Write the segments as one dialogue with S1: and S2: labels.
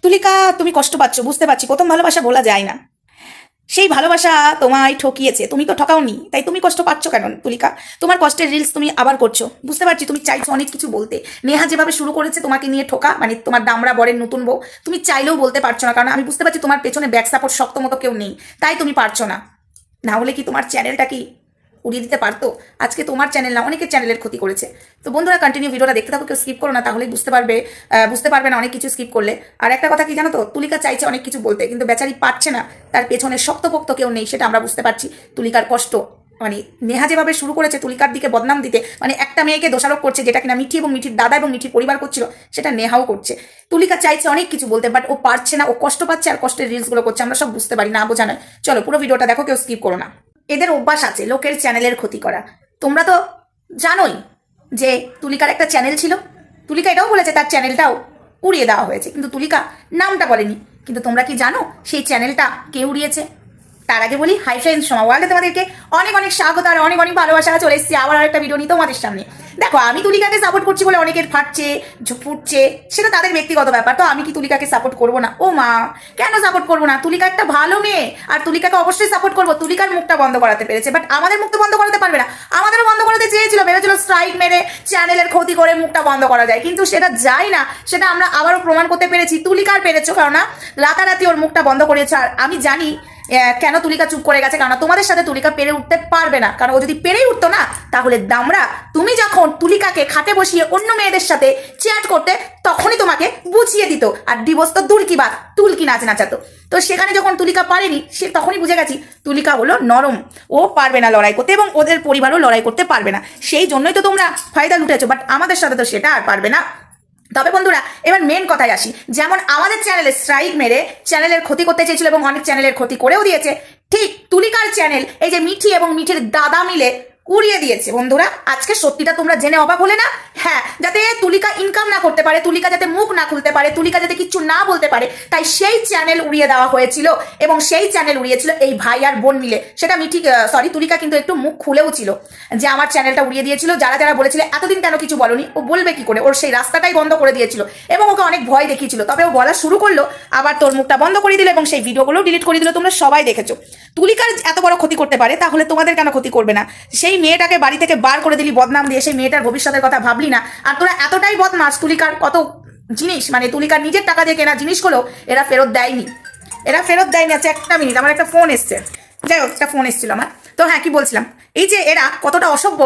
S1: তুলিকা তুমি কষ্ট পাচ্ছ, বুঝতে পারছি। প্রথম ভালোবাসা বলা যায় না, সেই ভালোবাসা তোমায় ঠকিয়েছে, তুমি তো ঠকাওনি, তাই তুমি কষ্ট পাচ্ছ কেন তুলিকা? তোমার কষ্টের রিলস তুমি আবার করছো, বুঝতে পারছি। তুমি চাইছো অনেক কিছু বলতে, নেহা যেভাবে শুরু করেছে তোমাকে নিয়ে ঠোকা, মানে তোমার দামড়া বরের নতুন বউ, তুমি চাইলেও বলতে পারছো না, কারণ আমি বুঝতে পারছি তোমার পেছনে ব্যাক সাপোর্ট শক্ত মতো কেউ নেই, তাই তুমি পারছো না। না হলে কি তোমার চ্যানেলটা কি উড়িয়ে দিতে পারতো? আজকে তোমার চ্যানেল না, অনেকের চ্যানেলের ক্ষতি করেছে। তো বন্ধুরা, কন্টিনিউ ভিডিওটা দেখতে থাকো, কেউ স্কিপ করো না, তাহলেই বুঝতে পারবে না অনেক কিছু স্কিপ করলে। আর একটা কথা কি জানো তো, তুলিকা চাইছে অনেক কিছু বলতে, কিন্তু বেচারি পারছে না, তার পেছনে শক্তপোক্ত কেউ নেই, সেটা আমরা বুঝতে পারছি। তুলিকার কষ্ট, মানে নেহা যেভাবে শুরু করেছে তুলিকার দিকে বদনাম দিতে, মানে একটা মেয়েকে দোষারোপ করছে, যেটা কিনা মিঠি এবং মিঠির দাদা এবং মিঠির পরিবার করছিল, সেটা নেহাও করছে। তুলিকা চাইছে অনেক কিছু বলতে, বাট ও পারছে না, ও কষ্ট পাচ্ছে আর কষ্টের রিলসগুলো করছে, আমরা সব বুঝতে পারি, না বোঝা নয়। চলো পুরো ভিডিওটা দেখো, কেউ স্কিপ করো না। এদের অভ্যাস আছে লোকের চ্যানেলের ক্ষতি করা। তোমরা তো জানোই যে তুলিকার একটা চ্যানেল ছিল, তুলিকা এটাও বলেছে তার চ্যানেলটাও উড়িয়ে দেওয়া হয়েছে, কিন্তু তুলিকা নামটা বলেনি। কিন্তু তোমরা কি জানো সেই চ্যানেলটা কে উড়িয়েছে? তার আগে বলি, হাই ফ্রেন্ডস, ওয়ার্ল্ডে তোমাদেরকে অনেক অনেক স্বাগত আর অনেক অনেক ভালোবাসা। চলে এসেছি আবার আরেকটা ভিডিও নিয়ে তোমাদের সামনে। দেখো, আমি তুলিকাকে সাপোর্ট করছি বলে অনেকের ফাটছে, ফুটছে, সেটা তাদের ব্যক্তিগত ব্যাপার। তো আমি কি তুলিকাকে সাপোর্ট করবো না? ও মা, কেন সাপোর্ট করবো না? তুলিকা একটা ভালো মেয়ে, আর তুলিকাকে অবশ্যই সাপোর্ট করবো। তুলিকার মুখটা বন্ধ করাতে পেরেছে, বাট আমাদের মুখটা বন্ধ করাতে পারবে না। আমাদেরও বন্ধ করাতে চেয়েছিল, ভেবেছিল স্ট্রাইক মেরে চ্যানেলের ক্ষতি করে মুখটা বন্ধ করা যায়, কিন্তু সেটা যায় না। সেটা আমরা আবারও প্রমাণ করতে পেরেছি। তুলিকার পেরেছো, কারণ না রাতারাতি ওর মুখটা বন্ধ করেছে। আর আমি জানি কেন তুলিকা চুপ করে গেছে, কারণ তোমাদের সাথে তুলিকা পেরে উঠতে পারবে না। কারণ ও যদি পেরেই উঠতো না, তাহলে দামরা তুমি যখন তুলিকাকে খাটে বসিয়ে অন্য মেয়েদের সাথে চ্যাট করতে, তখনই তোমাকে বুঝিয়ে দিত, আর ডিভোর্স তো দূর কি বাদ, তুলকি নাচ নাচাতো। তো সেখানে যখন তুলিকা পারেনি, সে তখনই বুঝে গেছি তুলিকা হলো নরম, ও পারবে না লড়াই করতে, এবং ওদের পরিবারও লড়াই করতে পারবে না। সেই জন্যই তো তোমরা ফায়দা লুটেছো, বাট আমাদের সাথে তো সেটা আর পারবে না। তবে বন্ধুরা, এবার মেন কথায় আসি। যেমন আমাদের চ্যানেলে স্ট্রাইক মেরে চ্যানেলের ক্ষতি করতে চেয়েছিল এবং অনেক চ্যানেলের ক্ষতি করেও দিয়েছে, ঠিক তুলিকার চ্যানেল এই যে মিঠি এবং মিঠির দাদা মিলে উড়িয়ে দিয়েছে। বন্ধুরা, আজকে সত্যিটা তোমরা জেনে অবাক হলে না? হ্যাঁ, যাতে তুলিকা ইনকাম না করতে পারে, তুলিকা যাতে মুখ না খুলতে পারে, তুলিকা যাতে কিচ্ছু না বলতে পারে, তাই সেই চ্যানেল উড়িয়ে দেওয়া হয়েছিল। এবং সেই চ্যানেল উড়িয়েছিল এই ভাই আর বোন মিলে। সেটা তুলিকা কিন্তু একটু মুখ খুলেও ছিল যে আমার চ্যানেলটা উড়িয়ে দিয়েছিল। যারা যারা বলেছিল এতদিন কেন কিছু বলনি, ও বলবে কি করে? ওর সেই রাস্তাটাই বন্ধ করে দিয়েছিল এবং ওকে অনেক ভয় দেখিয়েছিল। তবে ও বলা শুরু করলো, আবার তোর মুখটা বন্ধ করে দিল এবং সেই ভিডিওগুলো ডিলিট করে দিল। তোমরা সবাই দেখেছো। তুলিকার এত বড় ক্ষতি করতে পারে, তাহলে তোমাদের কেন ক্ষতি করবে না? সেই মেয়েটাকে বাড়ি থেকে বার করে দিলি বদনাম দিয়ে, সেই মেয়েটার ভবিষ্যতের কথা ভাবলি না। আর তোরা এতটাই বদমাস, তুলিকার কত জিনিস, মানে তুলিকার নিজের টাকা দিয়ে কেনা জিনিসগুলো এরা ফেরত দেয়নি। আচ্ছা, একটা মিনিট, আমার একটা ফোন এসছে। যাই হোক, একটা ফোন এসেছিল আমার। তো হ্যাঁ, কি বলছিলাম, এই যে এরা কতটা অসভ্য।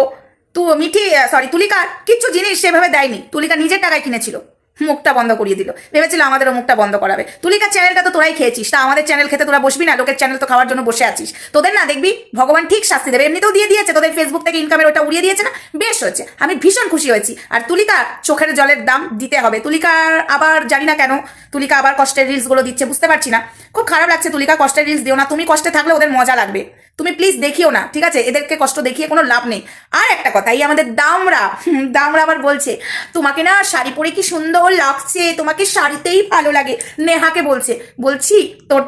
S1: তুলিকার কিচ্ছু জিনিস সেভাবে দেয়নি, তুলিকা নিজের টাকায় কিনেছিল, মুখটা বন্ধ করিয়ে দিল। ভেবেছিল আমাদেরও মুখটা বন্ধ করাবে। তুলিকার চ্যানেলটা তো তোরাই খেয়েছিস, তা আমাদের চ্যানেল খেতে তোরা বসবি না? লোকের চ্যানেল তো খাওয়ার জন্য বসে আছিস। তোদের না দেখবি ভগবান ঠিক শাস্তি দেবে। এমনিতেও দিয়ে দিয়েছে, তোদের ফেসবুক থেকে ইনকামের ওটা উড়িয়ে দিয়েছে না, বেশ হয়েছে, আমি ভীষণ খুশি হয়েছি। আর তুলিকার চোখের জলের দাম দিতে হবে। তুলিকার আবার জানি না কেন তুলিকা আবার কষ্টের রিলসগুলো দিচ্ছে, বুঝতে পারছি না। খুব খারাপ লাগছে। তুলিকা, কষ্টের রিলস দিও না, তুমি কষ্টে থাকলে ওদের মজা লাগবে। তুমি প্লিজ দেখিও না, ঠিক আছে? এদেরকে কষ্ট দেখিয়ে কোনো লাভ নেই। আর একটা কথা, এই আমাদের দামরা আবার বলছে তোমাকে না শাড়ি পরে কি সুন্দর লাগছে, তোমাকে শাড়িতেই ভালো লাগে। নেহাকে বলছি তোর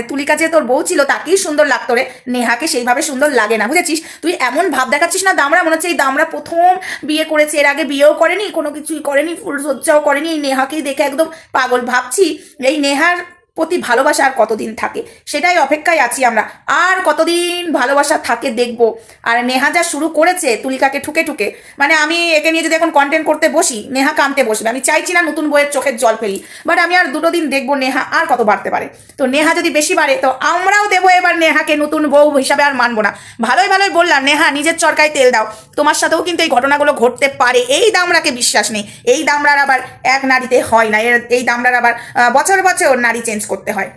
S1: তুলিকা যে তোর বউ ছিল তাকেই সুন্দর লাগতো রে, নেহাকে সেইভাবে সুন্দর লাগে না, বুঝেছিস? তুই এমন ভাব দেখাচ্ছিস না দামরা, মনে হচ্ছে এই দামরা প্রথম বিয়ে করেছে, এর আগে বিয়েও করেনি, কোনো কিছুই করেনি, ফুলসজ্জাও করেনি। এই নেহাকেই দেখে একদম পাগল। ভাবছি এই নেহার প্রতি ভালোবাসা আর কতদিন থাকে, সেটাই অপেক্ষায় আছি আমরা। আর কতদিন ভালোবাসা থাকে দেখব। আর নেহা যা শুরু করেছে তুলিকাকে ঠুকে ঠুকে, মানে আমি একে নিয়ে যদি এখন কন্টেন্ট করতে বসি, নেহা কাঁদতে বসবে। আমি চাইছি না নতুন বইয়ের চোখের জল ফেলি, বাট আমি আর 2 দিন দেখবো নেহা আর কত বাড়তে পারে। তো নেহা যদি বেশি বাড়ে, তো আমরাও দেবো এবার নেহাকে নতুন বউ হিসাবে, আর মানবো না। ভালোই বললাম, নেহা নিজের চরকায় তেল দাও, তোমার সাথেও কিন্তু এই ঘটনাগুলো ঘটতে পারে। এই দামরাকে বিশ্বাস নেই। এই দামরার আবার এক নারীতে হয় না, এই দামরার আবার বছর বছর নারী চেঞ্জ করতে হয়।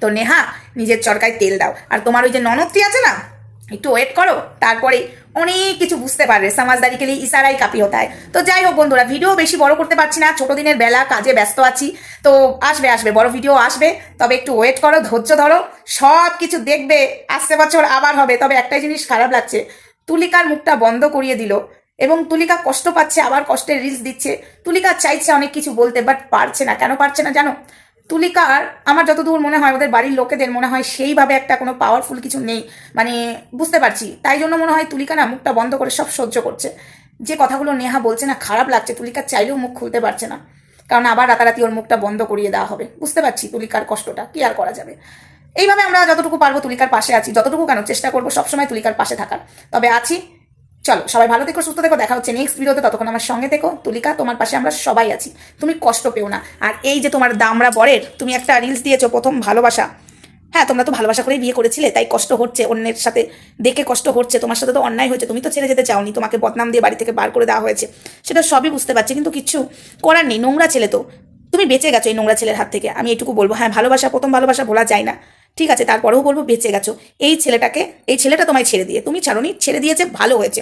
S1: তো নেহা, নিজের চরকায় তেল দাও। আর তোমার ওই যে ননদটি আছে না, একটু ওয়েট করো, তারপরে অনেক কিছু বুঝতে পারবে। সমাজদারি কে লিয়ে ইশারাই কাপি হতা হয়। তো যাই হোক বন্ধুরা, ভিডিও বেশি বড় করতে পারছি না, ছোট দিনের বেলা, কাজে ব্যস্ত আছি। তো আসবে বড় ভিডিও আসবে, তবে একটু ওয়েট করো, ধৈর্য ধরো, সব কিছু দেখবে। আসছে বছর আবার হবে। তবে একটাই জিনিস খারাপ লাগছে, তুলিকার মুখটা বন্ধ করিয়ে দিল এবং তুলিকা কষ্ট পাচ্ছে, আবার কষ্টের রিলস দিচ্ছে। তুলিকা চাইছে অনেক কিছু বলতে, বাট পারছে না। কেন পারছে না জানো? তুলিকার আমার যতদূর মনে হয়, ওদের বাড়ির লোকেদের মনে হয় সেইভাবে একটা কোনো পাওয়ারফুল কিছু নেই, মানে বুঝতে পারছি। তাই জন্য মনে হয় তুলিকা না মুখটা বন্ধ করে সব সহ্য করছে। যে কথাগুলো নেহা বলছে না, খারাপ লাগছে। তুলিকা চাইলেও মুখ খুলতে পারছে না। কারণ আবার রাতারাতি ওর মুখটা বন্ধ করিয়ে দেওয়া হবে। বুঝতে পারছি তুলিকার কষ্টটা, কি আর করা যাবে। এইভাবে আমরা যতটুকু পারবো তুলিকার পাশে আছি, যতটুকু কেন চেষ্টা করবো সবসময় তুলিকার পাশে থাকার। তবে আছি। চলো সবাই ভালো থেকো, সুস্থ থেকো, দেখা হচ্ছে নেক্সট ভিডিওতে। ততক্ষণ আমার সঙ্গে থেকো। তুলিকা, তোমার পাশে আমরা সবাই আছি, তুমি কষ্ট পেও না। আর এই যে তোমার দামড়া বরের তুমি একটা রিলস দিয়েছো প্রথম ভালোবাসা, হ্যাঁ তোমরা তো ভালোবাসা করেই বিয়ে করেছিলে, তাই কষ্ট হচ্ছে, অন্যের সাথে দেখে কষ্ট হচ্ছে, তোমার সাথে তো অন্যায় হয়েছে, তুমি তো ছেড়ে যেতে চাওনি, তোমাকে বদনাম দিয়ে বাড়ি থেকে বার করে দেওয়া হয়েছে, সেটা সবই বুঝতে পারছি, কিন্তু কিচ্ছু করার নেই। নোংরা ছেলে তো, তুমি বেঁচে গেছো এই নোংরা ছেলের হাত থেকে, আমি এটুকু বলবো। হ্যাঁ ভালোবাসা, প্রথম ভালোবাসা ভোলা যায় না, ঠিক আছে, তারপরেও বলবো বেঁচে গেছো। এই ছেলেটা তোমায় ছেড়ে দিয়ে, তুমি ছাড়োনি, ছেড়ে দিয়েছে, ভালো হয়েছে।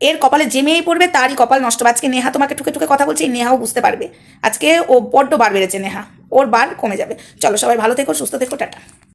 S1: এর কপালে যে মেয়েই পড়বে তারই কপাল নষ্ট হবে। আজকে নেহা তোমাকে ঠুকে ঠুকে কথা বলছে, এই নেহাও বুঝতে পারবে আজকে ও বড্ড বার বেড়েছে, নেহা ওর বার কমে যাবে। চলো সবাই ভালো থেকো, সুস্থ থেকো, টাটা।